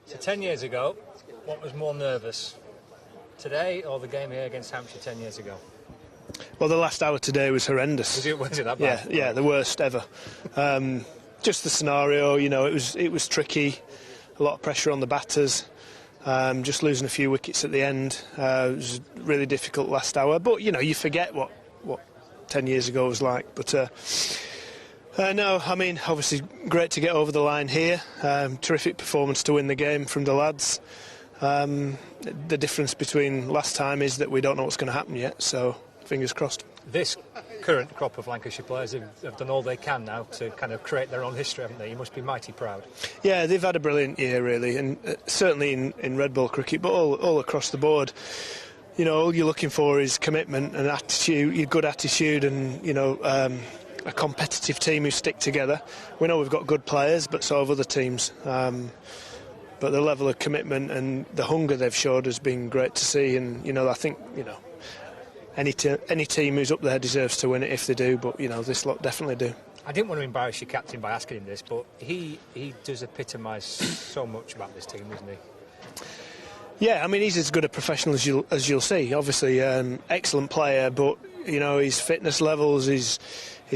So 10 years ago, what was more nervous? Today or the game here against Hampshire 10 years ago? Well, the last hour today was horrendous. Was it that bad? Yeah, the worst ever. Just the scenario, you know, it was tricky, a lot of pressure on the batters, just losing a few wickets at the end. It was really difficult last hour, but, you know, you forget what 10 years ago was like. But no, I mean, obviously great to get over the line here. Terrific performance to win the game from the lads. The difference between last time is that we don't know what's going to happen yet, so fingers crossed. This current crop of Lancashire players have done all they can now to kind of create their own history, haven't they? You must be mighty proud. Yeah, they've had a brilliant year, really, and certainly in red ball cricket, but all across the board. You know, all you're looking for is commitment and attitude, your good attitude, and, you know, a competitive team who stick together. We know we've got good players, but so have other teams. But the level of commitment and the hunger they've showed has been great to see, and, you know, I think, you know, any team who's up there deserves to win it if they do, but, you know, this lot definitely do. I didn't want to embarrass your captain by asking him this, but he does epitomise so much about this team, doesn't he? Yeah, I mean, he's as good a professional as you'll see. Obviously, excellent player, but, you know, his fitness levels, his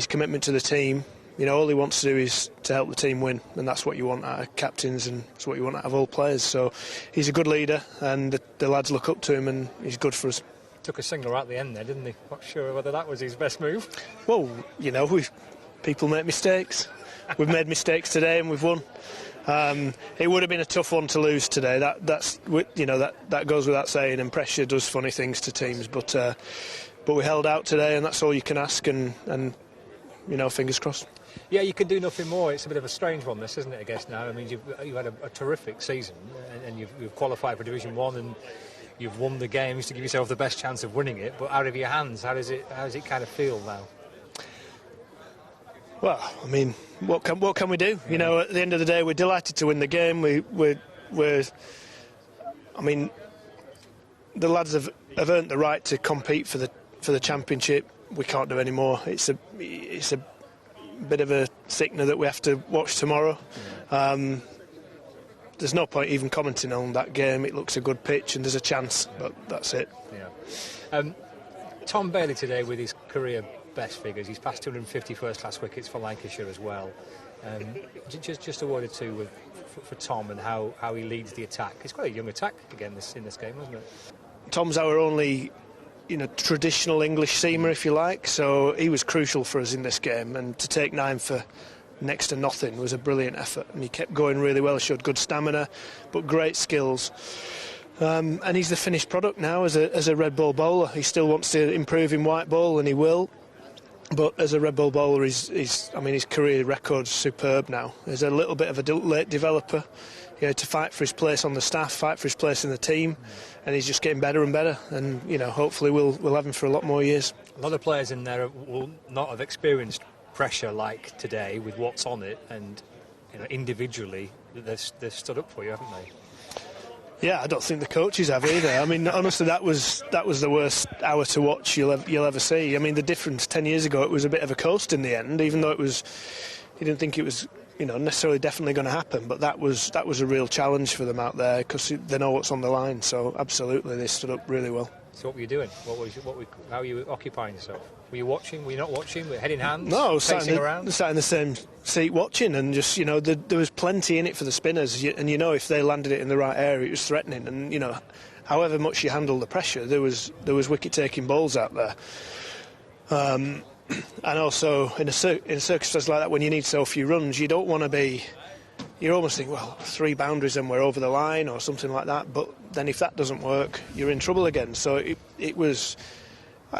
commitment to the team, you know, all he wants to do is to help the team win, and that's what you want out of captains, and it's what you want out of all players. So he's a good leader, and the lads look up to him, and he's good for us. Took a single at the end there, didn't he? Not sure whether that was his best move. Well, you know, people make mistakes. We've made mistakes today, and we've won. It would have been a tough one to lose today. That goes without saying, and pressure does funny things to teams. But we held out today, and that's all you can ask. And you know, fingers crossed. Yeah, you can do nothing more. It's a bit of a strange one, this, isn't it? I guess now. I mean, you've had a terrific season, and you've qualified for Division 1, and you've won the games to give yourself the best chance of winning it. But out of your hands, how does it kind of feel now? Well, I mean, what can we do? You know, at the end of the day, we're delighted to win the game. We're I mean, the lads have earned the right to compete for the championship. We can't do any more. It's a bit of a sickener that we have to watch tomorrow. There's no point even commenting on that game. It looks a good pitch and there's a chance, but that's it. Yeah. Tom Bailey today with his career best figures. He's passed 250 first-class wickets for Lancashire as well. Just a word or two for Tom and how he leads the attack. It's quite a young attack again in this game, wasn't it? Tom's our only, you know, traditional English seamer, if you like, so he was crucial for us in this game, and to take 9 for next to nothing was a brilliant effort, and he kept going really well, showed good stamina but great skills, and he's the finished product now as a red ball bowler. He still wants to improve in white ball, and he will, but as a red ball bowler his career record's superb now. There's a little bit of a late developer, you know, to fight for his place on the staff, fight for his place in the team, and he's just getting better and better, and, you know, hopefully we'll have him for a lot more years. A lot of players in there will not have experienced pressure like today with what's on it, and, you know, individually they've stood up for you, haven't they? Yeah, I don't think the coaches have either. I mean, honestly, that was the worst hour to watch you'll ever see. I mean, the difference 10 years ago, it was a bit of a coast in the end, even though you didn't think it was, you know, necessarily definitely going to happen. But that was a real challenge for them out there because they know what's on the line. So absolutely, they stood up really well. So what were you doing? How were you occupying yourself? Were you watching? Were you not watching? Were you head in hands? No, sat in the same seat watching, and just, you know, there was plenty in it for the spinners, and, you know, if they landed it in the right area, it was threatening, and, you know, however much you handle the pressure, there was wicket-taking balls out there. And also in a circumstance like that, when you need so few runs, you don't want to be. You almost think, well, 3 boundaries and we're over the line or something like that. But then if that doesn't work, you're in trouble again. So it was,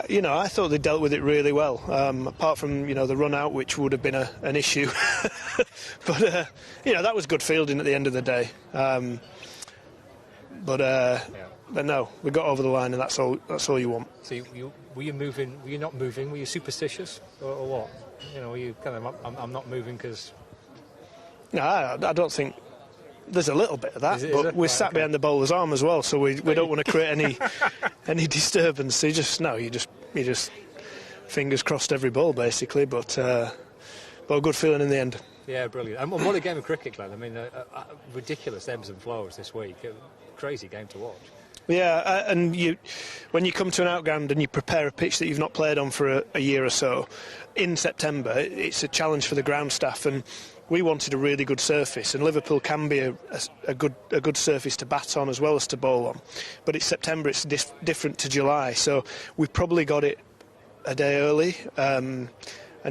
you know, I thought they dealt with it really well. Apart from, you know, the run out, which would have been an issue. But you know, that was good fielding at the end of the day. But no, we got over the line, and that's all you want. So were you moving? Were you not moving? Were you superstitious or what? You know, were you kind of I'm not moving because. No, I don't think there's a little bit of that, but we're sat behind the bowler's arm as well, so we don't want to create any disturbance. You just fingers crossed every ball basically, but a good feeling in the end. Yeah, brilliant. And what a game of cricket, Glenn. I mean, ridiculous ebbs and flows this week. Crazy game to watch. Yeah, and when you come to an outground and you prepare a pitch that you've not played on for a year or so, in September, it's a challenge for the ground staff, and we wanted a really good surface, and Liverpool can be a good surface to bat on as well as to bowl on. But it's September, it's different to July, so we probably got it a day early, and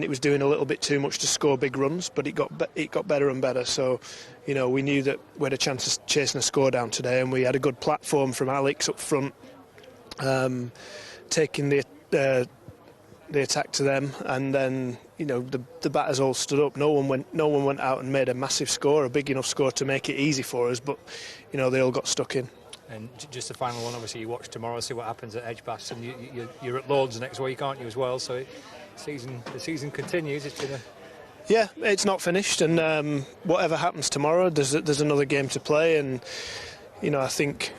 it was doing a little bit too much to score big runs, but it got better and better. So, you know, we knew that we had a chance of chasing a score down today, and we had a good platform from Alex up front, taking the attack to them, and then, you know, the batters all stood up. No one went out and made a massive score, a big enough score to make it easy for us, but, you know, they all got stuck in. And just the final one, obviously you watch tomorrow, see what happens at Edgbaston, and you're at Lords next week, aren't you, as well? So the season continues. It's been Yeah, it's not finished, and whatever happens tomorrow, there's another game to play, and, you know, I think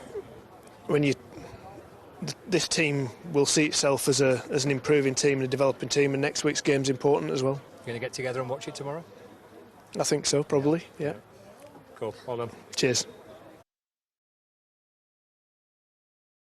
this team will see itself as an improving team and a developing team, and next week's game's important as well. You're going to get together and watch it tomorrow? I think so, probably, yeah. Cool, well done. Cheers.